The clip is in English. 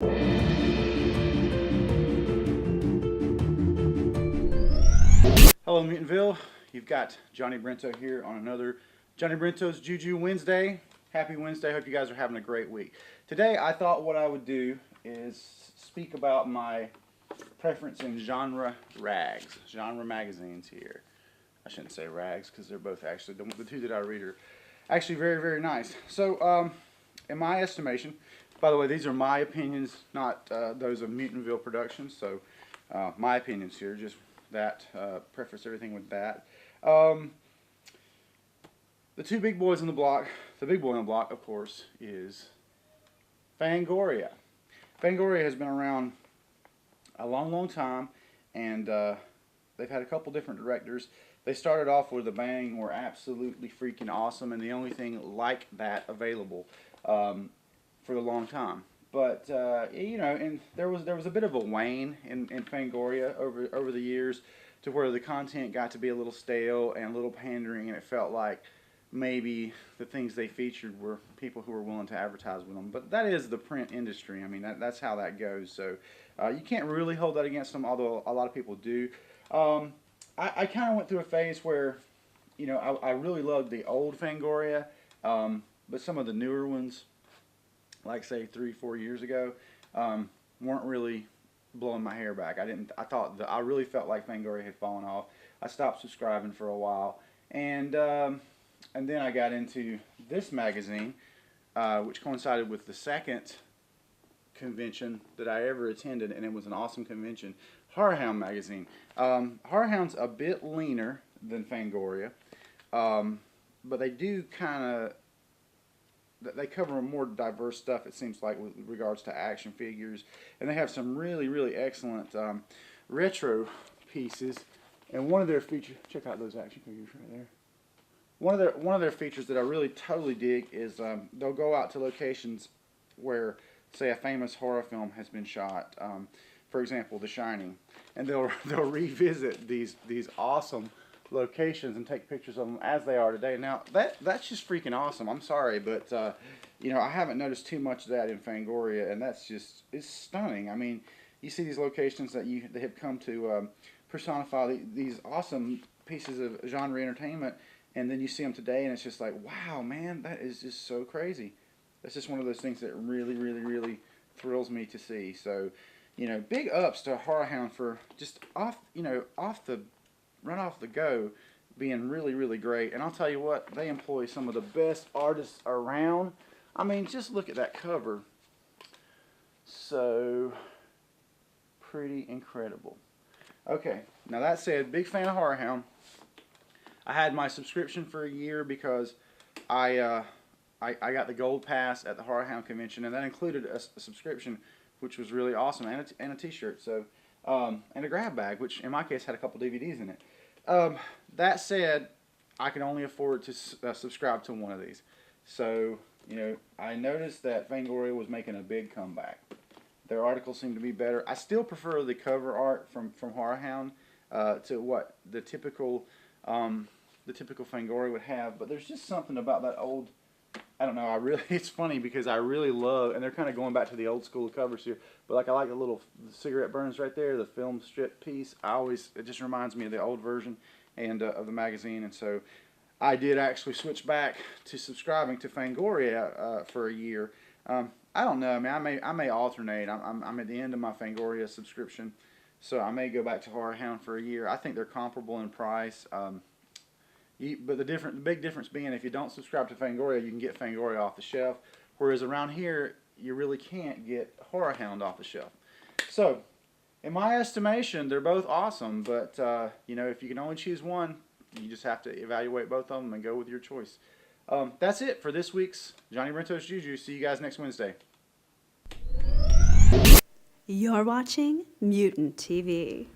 Hello Mutantville, you've got Johnny Brento here on another Johnny Brento's JuJu Wednesday. Happy Wednesday, hope you guys are having a great week. Today I thought what I would do is speak about my preference in genre rags, genre magazines here. I shouldn't say rags because they're both actually, the two that I read are actually very, very nice. So in my estimation, by the way, these are my opinions, not those of Mutantville Productions, so my opinions here, just that, preface everything with that. The two big boys on the block, the big boy on the block, of course, is Fangoria. Fangoria has been around a long, long time, and they've had a couple different directors. They started off with a bang, were absolutely freaking awesome, and the only thing like that available for a long time. But you know, and there was a bit of a wane in Fangoria over the years, to where the content got to be a little stale and a little pandering, and it felt like maybe the things they featured were people who were willing to advertise with them. But that is the print industry. I mean, that's how that goes. So you can't really hold that against them, although a lot of people do. I kind of went through a phase where, you know, I really loved the old Fangoria, but some of the newer ones, like say 3-4 years ago, weren't really blowing my hair back. I really felt like Fangoria had fallen off. I stopped subscribing for a while, and then I got into this magazine, which coincided with the second convention that I ever attended, and it was an awesome convention. Hound magazine. Hound's a bit leaner than Fangoria, but they do kind of, they cover more diverse stuff, it seems like, with regards to action figures, and they have some really, really excellent retro pieces. And one of their features, check out those action figures right there. One of their features that I really totally dig is they'll go out to locations where, say, a famous horror film has been shot. For example, The Shining, and they'll revisit these awesome locations and take pictures of them as they are today. Now that's just freaking awesome. I'm sorry, but you know, I haven't noticed too much of that in Fangoria, and it's stunning. I mean, you see these locations that they have come to personify these awesome pieces of genre entertainment, and then you see them today, and it's just like, wow, man, that is just so crazy. That's just one of those things that really, really, really thrills me to see. So, you know, big ups to Hound for just run off the go, being really, really great. And I'll tell you what, they employ some of the best artists around. I mean, just look at that cover. So pretty incredible. Okay, now that said, big fan of Hound. I had my subscription for a year because I got the gold pass at the Hound convention, and that included a subscription, which was really awesome, and a t-shirt, so and a grab bag, which in my case had a couple DVDs in it. That said, I can only afford to subscribe to one of these. So, you know, I noticed that Fangoria was making a big comeback. Their articles seem to be better. I still prefer the cover art from Hound to what the typical Fangoria would have, but there's just something about that old, I don't know, it's funny because I really love, and they're kind of going back to the old school covers here, but like I like the little cigarette burns right there, the film strip piece. It just reminds me of the old version and of the magazine, and so I did actually switch back to subscribing to Fangoria for a year. I don't know, I mean, I may alternate. I'm at the end of my Fangoria subscription, so I may go back to Hound for a year. I think they're comparable in price. But the big difference being, if you don't subscribe to Fangoria, you can get Fangoria off the shelf, whereas around here, you really can't get Hound off the shelf. So, in my estimation, they're both awesome, but you know, if you can only choose one, you just have to evaluate both of them and go with your choice. That's it for this week's Johnny Brento's JuJu. See you guys next Wednesday. You're watching Mutant TV.